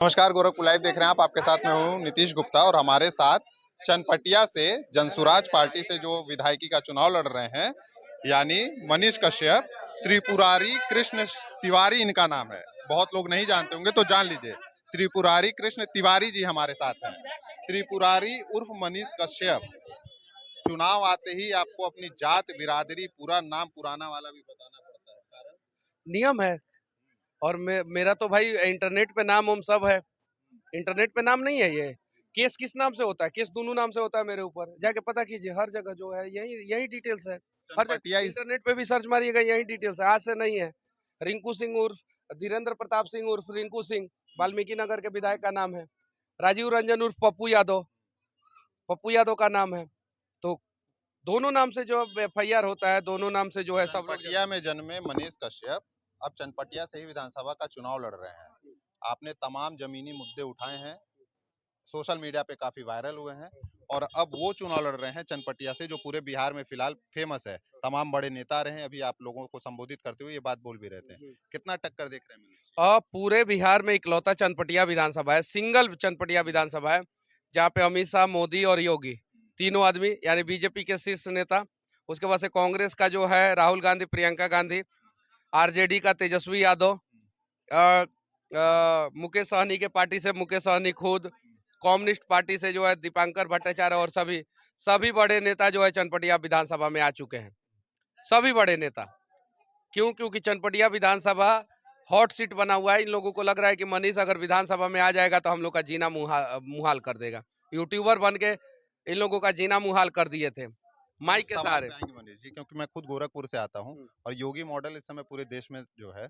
नमस्कार, गोरखपुर लाइव देख रहे हैं आप। आपके साथ मैं हूं नीतीश गुप्ता और हमारे साथ चनपटिया से जनसुराज पार्टी से जो विधायकी का चुनाव लड़ रहे हैं, यानी मनीष कश्यप, त्रिपुरारी कृष्ण तिवारी इनका नाम है। बहुत लोग नहीं जानते होंगे तो जान लीजिए, त्रिपुरारी कृष्ण तिवारी जी हमारे साथ हैं। त्रिपुरारी उर्फ मनीष कश्यप। चुनाव आते ही आपको अपनी जात, बिरादरी, पूरा नाम पुराना वाला भी बताना पड़ता है। कारण नियम है। और मेरा तो भाई इंटरनेट पे नाम हम सब है। इंटरनेट पे नाम नहीं है ये। केस किस नाम से होता है? केस दोनों नाम से होता है। मेरे ऊपर जाके पता कीजिए, हर जगह जो है यही यही डिटेल्स है। हर चनपटिया जगह इंटरनेट पे भी सर्च मारिएगा, यही डिटेल्स है। आज से नहीं है। रिंकू सिंह उर्फ धीरेन्द्र प्रताप सिंह उर्फ रिंकू सिंह वाल्मीकि नगर के विधायक का नाम है। राजीव रंजन उर्फ पप्पू यादव का नाम है। तो दोनों नाम से जो FIR होता है, दोनों नाम से जो है सब लोग। चनपटिया में जन्मे मनीष कश्यप अब चनपटिया से ही विधानसभा का चुनाव लड़ रहे हैं। आपने तमाम जमीनी मुद्दे उठाए हैं, सोशल मीडिया पे काफी वायरल हुए हैं, और अब वो चुनाव लड़ रहे हैं चनपटिया से, जो पूरे बिहार में फिलहाल फेमस है। तमाम बड़े नेता रहे हैं, अभी आप लोगों को संबोधित करते हुए ये बात बोल भी रहे थे। कितना टक्कर देख रहे हैं मनीष? पूरे बिहार में इकलौता चनपटिया विधानसभा है, सिंगल चनपटिया विधानसभा है, जहाँ पे अमित शाह, मोदी और योगी तीनों आदमी, यानी बीजेपी के शीर्ष नेता, उसके बाद से कांग्रेस का जो है राहुल गांधी, प्रियंका गांधी, आरजेडी का तेजस्वी यादव, मुकेश सहनी के पार्टी से मुकेश सहनी खुद, कम्युनिस्ट पार्टी से जो है दीपांकर भट्टाचार्य, और सभी बड़े नेता जो है चनपटिया विधानसभा में आ चुके हैं। सभी बड़े नेता। क्योंकि चनपटिया विधानसभा हॉट सीट बना हुआ है। इन लोगों को लग रहा है कि मनीष अगर विधानसभा में आ जाएगा तो हम लोग का जीना मुहाल कर देगा। यूट्यूबर बन के इन लोगों का जीना मुहाल कर दिए थे माइक के सवाल सहारे। पे आएंगे मनीष जी, क्योंकि मैं खुद गोरखपुर से आता हूँ और योगी मॉडल इस समय पूरे देश में जो है,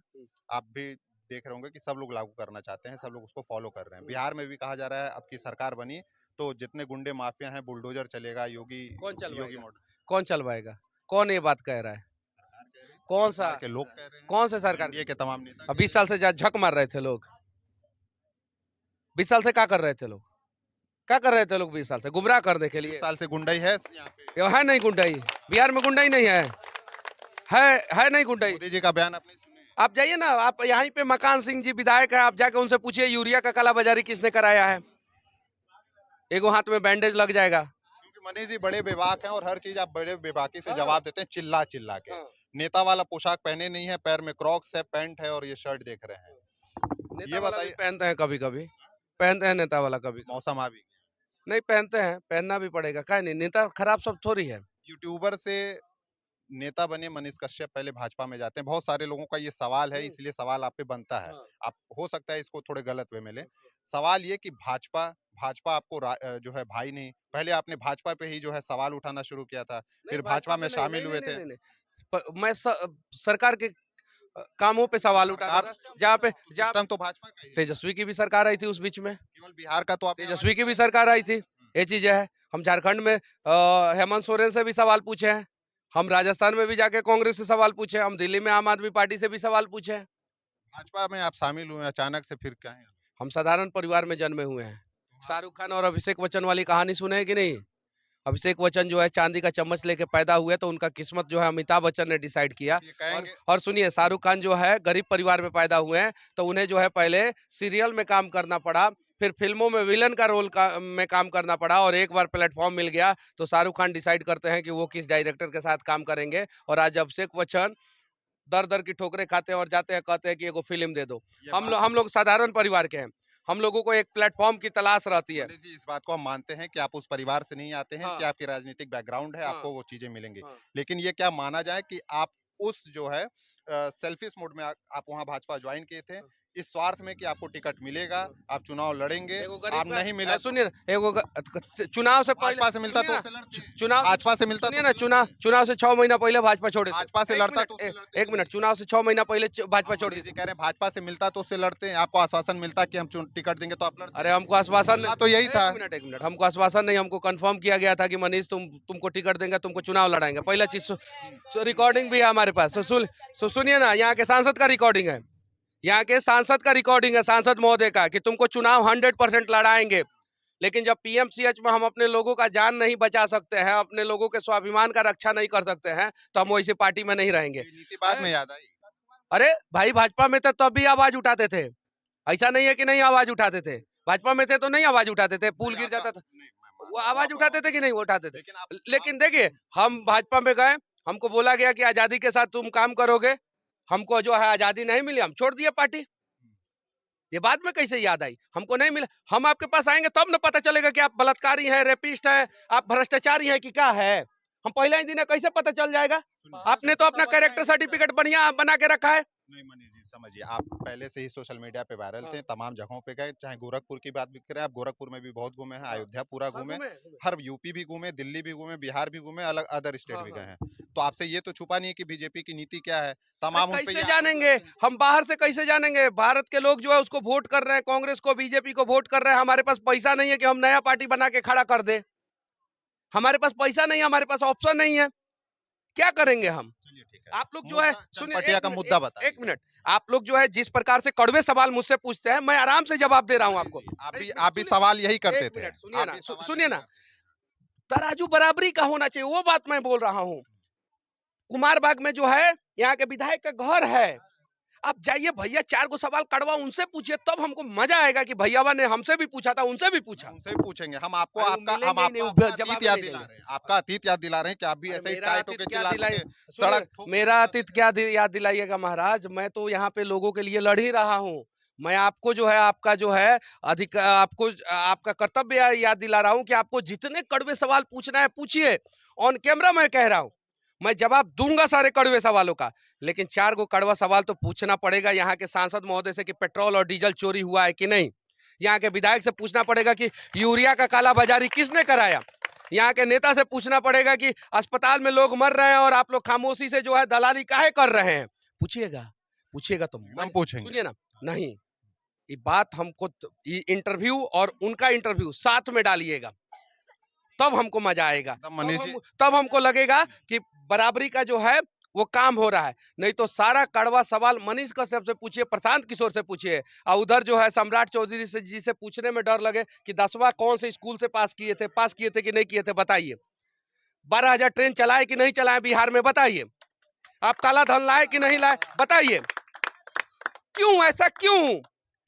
आप भी देख रहे होंगे कि सब लोग लागू करना चाहते हैं, सब लोग उसको फॉलो कर रहे हैं। बिहार में भी कहा जा रहा है अब की सरकार बनी तो जितने गुंडे माफिया हैं बुलडोजर चलेगा। योगी मॉडल कौन चलवाएगा? कौन ये बात कह रहा है? कौन सा? सरकार के लोग कह रहे हैं, कौन से सरकार? एनडीए के तमाम नेता। 20 साल से झक मार रहे थे लोग। 20 साल से क्या कर रहे थे लोग? क्या कर रहे थे लोग 20 साल से? गुमराह करने के 20 लिए। साल से गुंडा ही है यहाँ पे। ये है नहीं गुंडाई? बिहार में गुंडाई नहीं है? है नहीं गुंडाई? मोदी जी का बयान आपने सुने? आप जाइए ना, आप यहीं पे मकान सिंह जी विधायक है, आप जाके उनसे पूछिए यूरिया का काला बाजारी किसने कराया है। एगो हाथ में बैंडेज लग जाएगा। क्योंकि मनीष जी बड़े बेबाक हैं और हर चीज आप बड़े बेबाकी से जवाब देते हैं, चिल्ला चिल्ला के। हाँ। नेता वाला पोशाक पहने नहीं है, पैर में क्रॉक्स है, पैंट है और ये शर्ट देख रहे हैं। नेता ये वाला भी बताइए, पहनते हैं कभी कभी, पहनते हैं नेता वाला कभी कभी। मौसम आ भी गया। नहीं पहनते हैं, पहनना भी पड़ेगा। क्या नहीं, नेता खराब सब थोड़ी है। यूट्यूबर से नेता बने मनीष कश्यप पहले भाजपा में जाते हैं। बहुत सारे लोगों का ये सवाल है, इसलिए सवाल आप पे बनता है। हाँ। आप हो सकता है इसको थोड़े गलत वे में लें। सवाल ये कि भाजपा भाजपा आपको जो है भाई नहीं। पहले आपने भाजपा पे ही जो है सवाल उठाना शुरू किया था, नहीं फिर भाजपा भाजपा में में नहीं, शामिल नहीं हुए नहीं थे। नहीं, नहीं। मैं सरकार के कामों पे सवाल सरकार उठाता था, जहाँ पे सिस्टम तो भाजपा का ही है। तेजस्वी की भी सरकार आई थी उस बीच में। केवल बिहार का तो आपने आवाज तेजस्वी की भी उठाया। सरकार आई थी। ये चीजें है। हम झारखंड में हेमंत सोरेन से भी सवाल पूछे हैं। हम राजस्थान में भी जाके कांग्रेस से सवाल पूछे। हम दिल्ली में आम आदमी पार्टी से भी सवाल पूछे हैं। भाजपा में आप शामिल हुए अचानक से, फिर क्या है? हम साधारण परिवार में जन्मे हुए हैं। शाहरुख खान और अभिषेक बच्चन वाली कहानी सुने है कि नहीं? अभिषेक बच्चन जो है चांदी का चम्मच लेके पैदा हुए, तो उनका किस्मत जो है अमिताभ बच्चन ने डिसाइड किया। ये और कहेंगे और सुनिए, शाहरुख खान जो है गरीब परिवार में पैदा हुए हैं, तो उन्हें जो है पहले सीरियल में काम करना पड़ा, फिर फिल्मों में विलन का रोल में काम करना पड़ा, और एक बार प्लेटफॉर्म मिल गया तो शाहरुख खान डिसाइड करते हैं कि वो किस डायरेक्टर के साथ काम करेंगे। और आज अभिषेक बच्चन दर दर की ठोकरें खाते हैं और जाते हैं, कहते हैं कि एगो फिल्म दे दो। ये बात हम लोग साधारण परिवार के हैं। हम लोगों को एक प्लेटफॉर्म की तलाश रहती है। मनीष जी, इस बात को हम मानते हैं कि आप उस परिवार से नहीं आते हैं, हाँ। कि आपकी राजनीतिक बैकग्राउंड है, हाँ। आपको वो चीजें मिलेंगी। हाँ। लेकिन ये क्या माना जाए कि आप उस जो है सेल्फिश मोड में आप वहां भाजपा ज्वाइन किए थे, इस स्वार्थ में कि आपको टिकट मिलेगा, आप चुनाव लड़ेंगे, एगो आप गरीब नहीं मिला तो सुनिए ना, चुनाव से पहले भाजपा से मिलता तो सुनिए उससे लड़ते, ना, चुनाव भाजपा से मिलता सुनिए तो ना, उससे लड़ते, चुनाव से 6 महीना पहले भाजपा छोड़े थे। भाजपा से लड़ता तो उससे लड़ते। एक मिनट, चुनाव से 6 महीना पहले भाजपा छोड़ दी मनीष जी थी। कह रहे हैं भाजपा से मिलता तो उससे लड़ते हैं, आपको आश्वासन मिलता कि हम टिकट देंगे तो आप लड़ते। अरे हमको आश्वासन मामला तो यही था। एक मिनट, हमको आश्वासन नहीं, हमको कंफर्म किया गया था कि मनीष तुमको टिकट देंगे, तुमको चुनाव लड़ाएंगे। पहला चीज रिकॉर्डिंग भी है हमारे पास। सुनिए ना, यहाँ के सांसद का रिकॉर्डिंग है। यहाँ के सांसद का रिकॉर्डिंग है, सांसद महोदय का, कि तुमको चुनाव 100% लड़ाएंगे। लेकिन जब PMCH में हम अपने लोगों का जान नहीं बचा सकते हैं, अपने लोगों के स्वाभिमान का रक्षा नहीं कर सकते हैं, तो हम वैसी पार्टी में नहीं रहेंगे। ये नीति बाद में याद आई। अरे भाई, भाजपा में तो तब भी आवाज उठाते थे। ऐसा नहीं है कि नहीं आवाज उठाते थे, भाजपा में थे तो नहीं आवाज उठाते थे, पुल गिर जाता था वो आवाज उठाते थे कि नहीं उठाते थे। लेकिन देखिए हम भाजपा में गए, हमको बोला गया कि आजादी के साथ तुम काम करोगे, हमको जो है आजादी नहीं मिली, हम छोड़ दिए पार्टी। ये बाद में कैसे याद आई, हमको नहीं मिला। हम आपके पास आएंगे तब न पता चलेगा कि आप बलात्कारी हैं, रेपिस्ट हैं, आप भ्रष्टाचारी हैं कि क्या है। हम पहले ही दिन है, कैसे पता चल जाएगा। आपने तो अपना कैरेक्टर सर्टिफिकेट बढ़िया बना के रखा है। नहीं मनीष जी समझिए, आप पहले से ही सोशल मीडिया पे वायरल थे, तमाम जगहों पे गए, चाहे गोरखपुर की बात भी करें, आप गोरखपुर में भी बहुत घूमे हैं, अयोध्या पूरा घूमे, हर यूपी भी घूमे, दिल्ली भी घूमे, बिहार भी घूमे, अलग अदर स्टेट भी गए हैं। तो आपसे ये तो छुपा नहीं है कि बीजेपी की नीति क्या है, तमाम उन पे कैसे जानेंगे हम, बाहर से कैसे जानेंगे। भारत के लोग जो है उसको वोट कर रहे हैं, कांग्रेस को बीजेपी को वोट कर रहे हैं। हमारे पास पैसा नहीं है कि हम नया पार्टी बना के खड़ा कर दे, हमारे पास पैसा नहीं है, हमारे पास ऑप्शन नहीं है, क्या करेंगे हम। आप लोग जो है चनपटिया का मुद्दा बता, एक मिनट, आप लोग जो है जिस प्रकार से कड़वे सवाल मुझसे पूछते हैं, मैं आराम से जवाब दे रहा हूं आपको। आप भी सवाल यही करते थे। सुनिए ना, तराजू बराबरी का होना चाहिए, वो बात मैं बोल रहा हूँ। कुमार बाग में जो है यहाँ के विधायक का घर है, आप जाइए भैया, 4 गो सवाल कड़वा उनसे पूछिए, तब हमको मजा आएगा कि भैयावा ने हमसे भी पूछा था, उनसे भी पूछा। उनसे भी पूछेंगे हम, आपको अरे आपका मिलेंगे हम ही आपको नहीं, अपना जवाब अतीत याद नहीं दिला देंगे। रहे हैं, आपका अतीत याद दिला रहे हैं कि आप भी ऐसे ही मेरा टाइट होके अतीत क्या चिल्लाते दिलाई, थे, सुनिए, सड़क मेरा अतीत क्या याद दिलाइएगा महाराज। मैं तो यहाँ पे लोगों के लिए लड़ ही रहा हूँ। मैं आपको जो है आपका जो है आपको आपका कर्तव्य याद दिला रहा हूँ कि आपको जितने कड़वे सवाल पूछना है पूछिए, ऑन कैमरा मैं कह रहा हूँ, मैं जवाब दूंगा सारे कड़वे सवालों का। लेकिन 4 गो कड़वा सवाल तो पूछना पड़ेगा यहाँ के सांसद महोदय से कि पेट्रोल और डीजल चोरी हुआ है कि नहीं। यहाँ के विधायक से पूछना पड़ेगा कि यूरिया का कालाबाजारी किसने कराया। यहाँ के नेता से पूछना पड़ेगा कि अस्पताल में लोग मर रहे हैं और आप लोग खामोशी से जो है दलाली काहे कर रहे हैं। पूछिएगा, पूछिएगा तो हम पूछेंगे। सुनिए ना, नहीं ये बात हमको इंटरव्यू और उनका इंटरव्यू साथ में डालिएगा, तब हमको मजा आएगा, तब हमको लगेगा कि बराबरी का जो है वो काम हो रहा है। नहीं तो सारा कड़वा सवाल मनीष कश्यप से पूछिए, प्रशांत किशोर से पूछिए, और उधर जो है सम्राट चौधरी से जी से पूछने में डर लगे कि 10वां कौन से स्कूल से पास किए थे कि नहीं किए थे, बताइए। 12,000 ट्रेन चलाए कि नहीं चलाए बिहार में, बताइए। आप काला धन लाए कि नहीं लाए, बताइए। क्यों ऐसा, क्यों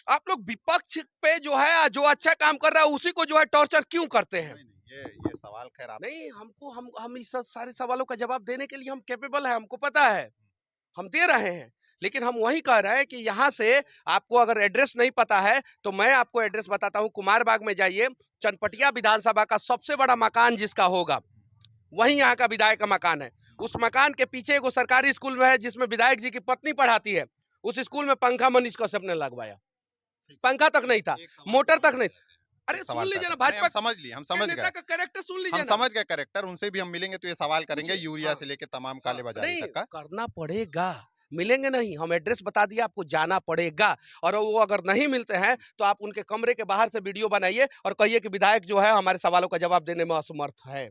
आप लोग विपक्ष पे जो है जो अच्छा काम कर रहा है उसी को जो है टॉर्चर क्यों करते हैं। ये सवाल खैर आप नहीं, हमको हम इस सारे सवालों का जवाब देने के लिए हम कैपेबल है, हमको पता है, हम दे रहे हैं। लेकिन हम वही कह रहे हैं कि यहाँ से आपको अगर एड्रेस नहीं पता है तो मैं आपको एड्रेस बताता हूँ। कुमार बाग में जाइए, चनपटिया विधानसभा का सबसे बड़ा मकान जिसका होगा वही यहाँ का विधायक का मकान है। उस मकान के पीछे एक सरकारी स्कूल में है जिसमें विधायक जी की पत्नी पढ़ाती है। उस स्कूल में पंखा मनीष कश्यप ने लगवाया, पंखा तक नहीं था, मोटर तक नहीं। अरे सुन लीजिए ना, भाजपा समझ लिए, हम समझ गए कैरेक्टर, सुन लीजिए, हम समझ गए कैरेक्टर। उनसे भी हम मिलेंगे तो ये सवाल करेंगे, यूरिया से लेके तमाम काले बाजारी तक का करना पड़ेगा। मिलेंगे नहीं, हम एड्रेस बता दिया, आपको जाना पड़ेगा। और वो अगर नहीं मिलते हैं तो आप उनके कमरे के बाहर से वीडियो बनाइए और कहिए कि विधायक जो है हमारे सवालों का जवाब देने में असमर्थ है,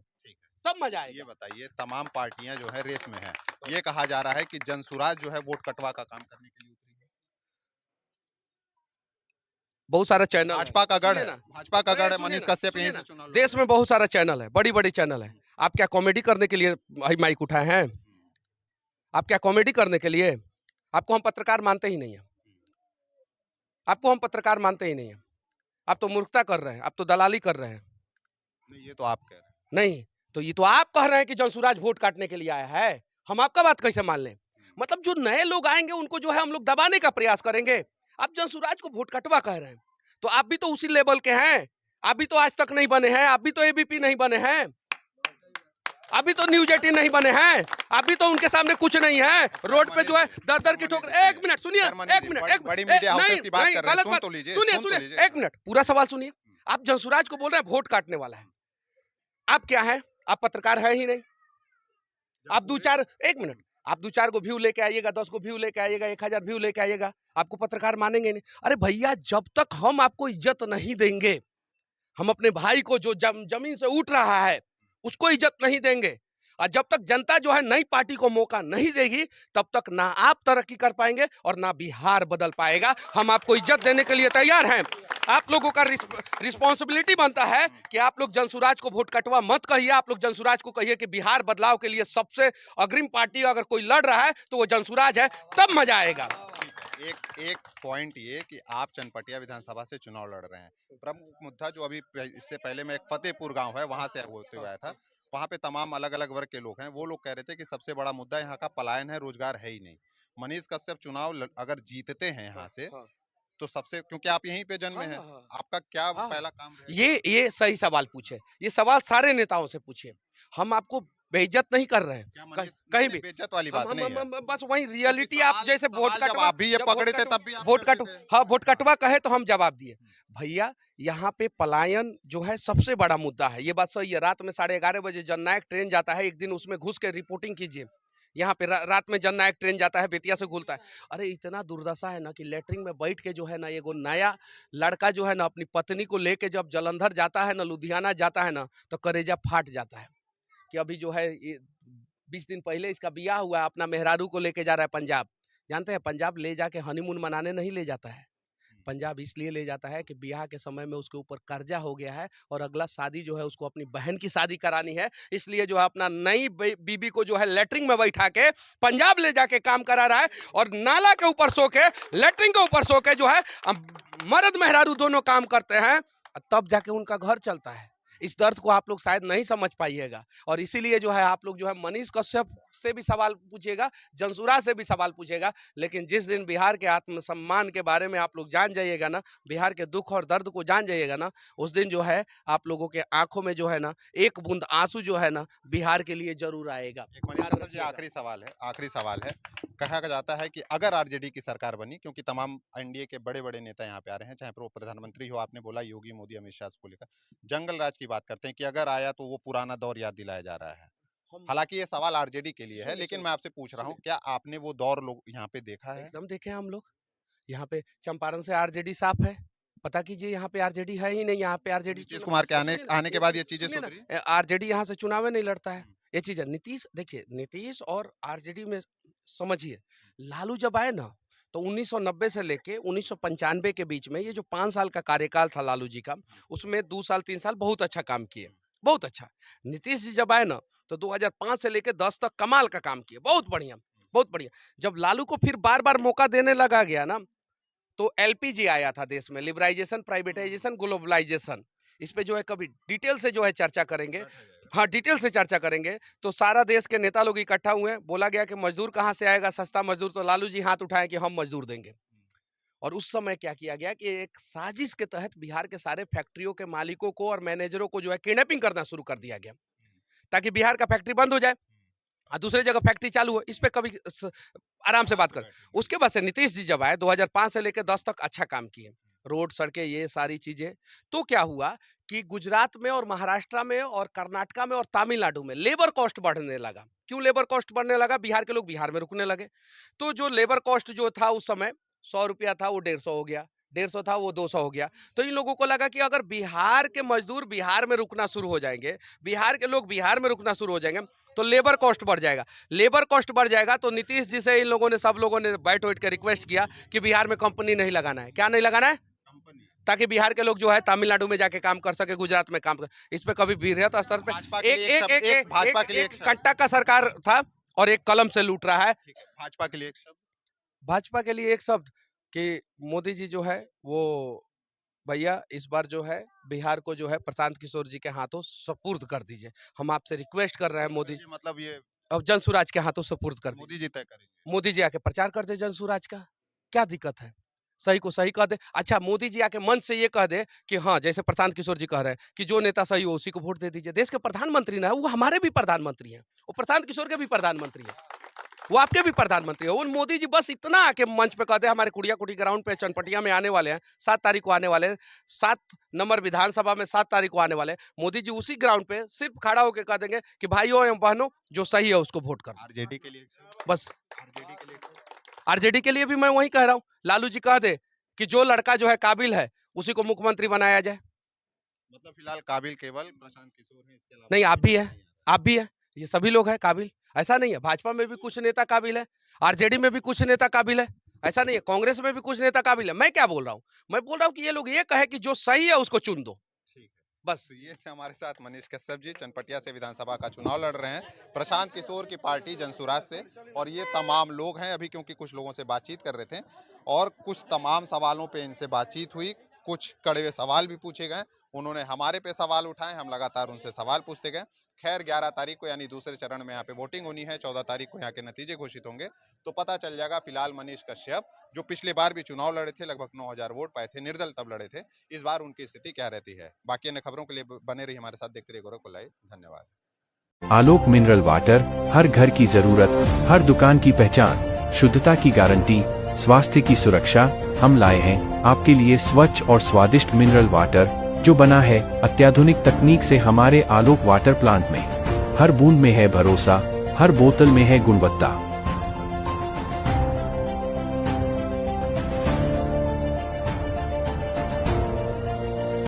तब मजा आएगा। ये बताइए, तमाम पार्टियां जो है रेस में हैं, ये कहा जा रहा है कि जनसुराज जो है वोट कटवा का काम करने के लिए उतरी है। बहुत सारा चैनल, भाजपा का गढ़ है, भाजपा का गढ़ है, मनीष कश्यप यहीं से चुनाव। देश में बहुत सारा चैनल है, बड़ी बड़ी चैनल है। आप क्या कॉमेडी करने के लिए माइक उठाए हैं? आप क्या कॉमेडी करने के लिए? आपको हम पत्रकार मानते ही नहीं है, आपको हम पत्रकार मानते ही नहीं है। आप तो मूर्खता कर रहे हैं, आप तो दलाली कर रहे हैं। नहीं, ये तो आप कह रहे हैं। नहीं तो ये तो आप कह रहे हैं कि जनसुराज वोट काटने के लिए आया है, हम आपका बात कैसे मान लें? मतलब जो नए लोग आएंगे उनको जो है हम लोग दबाने का प्रयास करेंगे। आप जनसुराज को वोट कटवा कह रहे हैं, तो आप भी तो उसी लेवल के हैं। आप भी तो आज तक नहीं बने हैं, आप भी तो एबीपी नहीं बने हैं, आप भी तो न्यूज 18 नहीं बने हैं, आप भी तो उनके सामने कुछ नहीं है। रोड पे जो है दर की ठोकर। एक मिनट सुनिए, एक मिनट, बड़ी मीडिया हाउसेस की बात कर रहे हैं, सुन तो लीजिए, सुनिए, एक मिनट, पूरा सवाल सुनिए। आप जनसुराज को बोल रहे हैं वोट काटने वाला है, आप क्या है? आप पत्रकार है ही नहीं। आप दो चार, एक मिनट, आप 2-4 को व्यू लेके आइएगा, 10 को व्यू लेके आइएगा, 1000 व्यू लेके आइएगा, आपको पत्रकार मानेंगे नहीं। अरे भैया, जब तक हम आपको इज्जत नहीं देंगे, हम अपने भाई को जो जमीन से उठ रहा है उसको इज्जत नहीं देंगे, और जब तक जनता जो है नई पार्टी को मौका नहीं देगी, तब तक ना आप तरक्की कर पाएंगे और ना बिहार बदल पाएगा। हम आपको इज्जत देने के लिए तैयार हैं। आप लोगों का रिस्पॉन्सिबिलिटी बनता है कि आप लोग जनसुराज को वोट कटवा मत कहिए। आप लोग जनसुराज को कहिए कि बिहार बदलाव के लिए सबसे अग्रिम पार्टी अगर कोई लड़ रहा है तो वो जनसुराज है, तब मजा आएगा। एक एक पॉइंट ये कि आप चनपटिया विधानसभा से चुनाव लड़ रहे हैं। प्रमुख मुद्दा जो अभी इससे पहले मैं एक फतेहपुर गांव है वहां से होते हुए आया था, वहां पे तमाम अलग अलग वर्ग के लोग हैं, वो लोग कह रहे थे कि सबसे बड़ा मुद्दा यहाँ का पलायन है, रोजगार है ही नहीं। मनीष कश्यप चुनाव अगर जीतते हैं यहाँ से हाँ तो सबसे, क्योंकि आप यहीं पे जन्मे हैं, हाँ आपका क्या हाँ पहला काम रहेगा? ये सही सवाल पूछे, ये सवाल सारे नेताओं से पूछिए। हम आपको बेइज्जत नहीं कर रहे हैं क्या कहीं मनीष, कहीं नहीं भी। बेइज्जत वाली बात नहीं है, बस वही क्योंकि रियलिटी आप जैसे वोट सवाल जब कटवा आप भी ये जब वोट पकड़े थे कटवा तब भी आप वोट कहते कट थे। हाँ वोट हाँ, कटवा कहे तो हम जवाब दिए। भैया यहाँ पे पलायन जो है सबसे बड़ा मुद्दा है, ये बात सही है। रात में 11:30 बजे जननायक ट्रेन जाता है, एक दिन उसमें घुस के रिपोर्टिंग कीजिए। यहाँ पे रात में जननायक ट्रेन जाता है, बेतिया से खुलता है। अरे इतना दुर्दशा है ना कि लेटरिन में बैठ के जो है ना एगो नया लड़का जो है ना अपनी पत्नी को लेके जब जलंधर जाता है ना, लुधियाना जाता है ना, तो करेजा फाट जाता है कि अभी जो है 20 दिन पहले इसका बियाह हुआ है, अपना मेहरारू को लेके जा रहा है पंजाब। जानते हैं पंजाब ले जाके हनीमून मनाने नहीं ले जाता है, पंजाब इसलिए ले जाता है कि ब्याह के समय में उसके ऊपर कर्जा हो गया है और अगला शादी जो है उसको अपनी बहन की शादी करानी है, इसलिए जो है अपना नई बीबी को जो है लेटरिन में बैठा के पंजाब ले जाके काम करा रहा है और नाला के ऊपर सो के लेटरिन के ऊपर सो के जो है मर्द मेहरारू दोनों काम करते हैं, तब जाके उनका घर चलता है। इस दर्द को आप लोग शायद नहीं समझ पाइएगा और इसीलिए जो है आप लोग जो है मनीष कश्यप से भी सवाल पूछिएगा, जंसुरा से भी सवाल पूछेगा, लेकिन जिस दिन बिहार के आत्मसम्मान के बारे में आप लोग जान जाइएगा ना, बिहार के दुख और दर्द को जान जाइएगा ना, उस दिन जो है आप लोगों के आंखों में जो है ना एक बूंद आंसू जो है ना बिहार के लिए जरूर आएगा। एक मनीष याद कश्यप जी, रखिएगा। आखिरी सवाल है। कहा जाता है कि अगर आरजेडी की सरकार बनी, क्योंकि तमाम एनडीए के बड़े बड़े नेता यहाँ पे आ रहे हैं, चाहे वो प्रधानमंत्री हो, आपने बोला योगी मोदी अमित शाह को लेकर, जंगल राज की बात करते हैं कि अगर आया तो वो पुराना दौर याद दिलाया जा रहा है। हम हालांकि ये सवाल आरजेडी के लिए है, सुनिए लेकिन सुनिए मैं आपसे पूछ रहा हूँ, सुनिए, क्या आपने वो दौर लोग यहाँ पे देखा है? एकदम देखे हैं हम लोग। यहाँ पे चंपारण से आरजेडी साफ है, पता कीजिए यहाँ पे आरजेडी है ही नहीं, यहाँ पे तो आरजेडी नीतीश कुमार के आने सुनिए ना, आने के बाद ये चीजें सुनिए सुधरी? ना, आरजेडी यहाँ से चुनाव नहीं लड़ता है, ये चीज है। नीतीश देखिए, नीतीश और आरजेडी में समझिए, लालू जब आए ना तो 1990 से लेके 1995 के बीच में ये जो 5 साल का कार्यकाल था लालू जी का, उसमें 2 साल 3 साल बहुत अच्छा काम किए, बहुत अच्छा। नीतीश जी जब आए ना तो 2005 से लेके 10 तक कमाल का काम किए, बहुत बढ़िया, बहुत बढ़िया। जब लालू को फिर बार बार मौका देने लगा गया ना, तो एलपीजी आया था देश में, लिबराइजेशन, प्राइवेटाइजेशन, ग्लोबलाइजेशन। इस पे जो है कभी डिटेल से जो है चर्चा करेंगे, हाँ डिटेल से चर्चा करेंगे। तो सारा देश के नेता लोग इकट्ठा हुए, बोला गया कि मजदूर कहाँ से आएगा, सस्ता मजदूर, तो लालू जी हाथ उठाए कि हम मजदूर देंगे। और उस समय क्या किया गया कि एक साजिश के तहत बिहार के सारे फैक्ट्रियों के मालिकों को और मैनेजरों को जो है किडनैपिंग करना शुरू कर दिया गया, ताकि बिहार का फैक्ट्री बंद हो जाए और दूसरे जगह फैक्ट्री चालू हो। इस पे कभी आराम से बात कर। उसके बाद से नीतीश जी जब आए 2005 से लेकर 10 तक अच्छा काम किए, रोड, सड़कें, ये सारी चीजें। तो क्या हुआ कि गुजरात में और महाराष्ट्र में और कर्नाटका में और तमिलनाडु में लेबर कॉस्ट बढ़ने लगा। क्यों लेबर कॉस्ट बढ़ने लगा? बिहार के लोग बिहार में रुकने लगे। तो जो लेबर कॉस्ट जो था उस समय 100 रुपया था, वो 150 हो गया, 150 था वो 200 हो गया। तो इन लोगों को लगा कि अगर बिहार के मजदूर बिहार में रुकना शुरू हो जाएंगे, बिहार के लोग बिहार में रुकना शुरू हो जाएंगे, तो लेबर कॉस्ट बढ़ जाएगा। लेबर कॉस्ट बढ़ जाएगा तो नीतीश जी से इन लोगों ने, सब लोगों ने बैठ बैठ के रिक्वेस्ट किया कि बिहार में कंपनी नहीं लगाना है। क्या नहीं लगाना है? ताकि बिहार के लोग जो है तमिलनाडु में जाके काम कर सके, गुजरात में काम कर। इस पे कभी बृहत स्तर पे भाजपा के लिए एक शब्द, एक भाजपा के लिए एक शब्द, कंटा का सरकार था और एक कलम से लूट रहा है। भाजपा के लिए एक शब्द, भाजपा के लिए एक शब्द कि मोदी जी जो है वो, भैया इस बार जो है बिहार को जो है प्रशांत किशोर जी के हाथों सुपुर्द कर दीजिए। हम आपसे रिक्वेस्ट कर रहे हैं मोदी, मतलब ये अब जनसुराज के हाथों सुपुर्द कर दीजिए। मोदी जी तय करेंगे। मोदी जी आके प्रचार कर दे जनसुराज का, क्या दिक्कत है? सही को सही कह दे। अच्छा, मोदी जी आके मंच से ये कह दे कि हाँ, जैसे प्रशांत किशोर जी कह रहे हैं कि जो नेता सही हो उसी को वोट दे दीजिए। देश के प्रधानमंत्री ना, वो हमारे भी प्रधानमंत्री हैं, वो प्रशांत किशोर के भी प्रधानमंत्री हैं, वो आपके भी प्रधानमंत्री है। वो मोदी जी बस इतना आके मंच पे कहते हैं हमारे कुड़िया कुटी ग्राउंड पे चनपटिया में आने वाले हैं, 7 तारीख को आने वाले हैं, 7 नंबर विधानसभा में 7 तारीख को आने वाले हैं। मोदी जी उसी ग्राउंड पे सिर्फ खड़ा होकर कह देंगे कि भाइयों एवं बहनों जो सही है उसको वोट कर। आरजेडी के लिए बस आरजेडी के लिए आरजेडी के लिए भी मैं वही कह रहा हूँ, लालू जी कह दे कि जो लड़का जो है काबिल है उसी को मुख्यमंत्री बनाया जाए। मतलब फिलहाल काबिल केवल प्रशांत किशोर है, इसके अलावा नहीं, आप भी है, आप भी है, ये सभी लोग हैं काबिल। ऐसा नहीं है, भाजपा में भी कुछ नेता काबिल है, आरजेडी में भी कुछ नेता काबिल है, ऐसा नहीं है, कांग्रेस में भी कुछ नेता काबिल है। मैं क्या बोल रहा हूँ? मैं बोल रहा हूँ कि ये लोग ये कहे कि जो सही है उसको चुन दो। बस। तो ये थे हमारे साथ मनीष कश्यप जी, चनपटिया से विधानसभा का चुनाव लड़ रहे हैं प्रशांत किशोर की पार्टी जनसुराज से। और ये तमाम लोग हैं अभी, क्योंकि कुछ लोगों से बातचीत कर रहे थे और कुछ तमाम सवालों पे इनसे बातचीत हुई, कुछ कड़वे सवाल भी पूछे गए, उन्होंने हमारे पे सवाल उठाए, हम लगातार उनसे सवाल पूछते गए। खैर 11 तारीख को यानी दूसरे चरण में यहाँ पे वोटिंग होनी है, 14 तारीख को यहाँ के नतीजे घोषित होंगे तो पता चल जाएगा। फिलहाल मनीष कश्यप जो पिछली बार भी चुनाव लड़े थे, लगभग 9,000 वोट पाए थे, निर्दल तब लड़े थे, इस बार उनकी स्थिति क्या रहती है। बाकी अन्य खबरों के लिए बने रहिए हमारे साथ, देखते रहिए गोरखपुर लाइव। धन्यवाद। आलोक मिनरल वाटर, हर घर की जरूरत, हर दुकान की पहचान, शुद्धता की गारंटी, स्वास्थ्य की सुरक्षा। हम लाए हैं आपके लिए स्वच्छ और स्वादिष्ट मिनरल वाटर, जो बना है अत्याधुनिक तकनीक से हमारे आलोक वाटर प्लांट में। हर बूंद में है भरोसा, हर बोतल में है गुणवत्ता।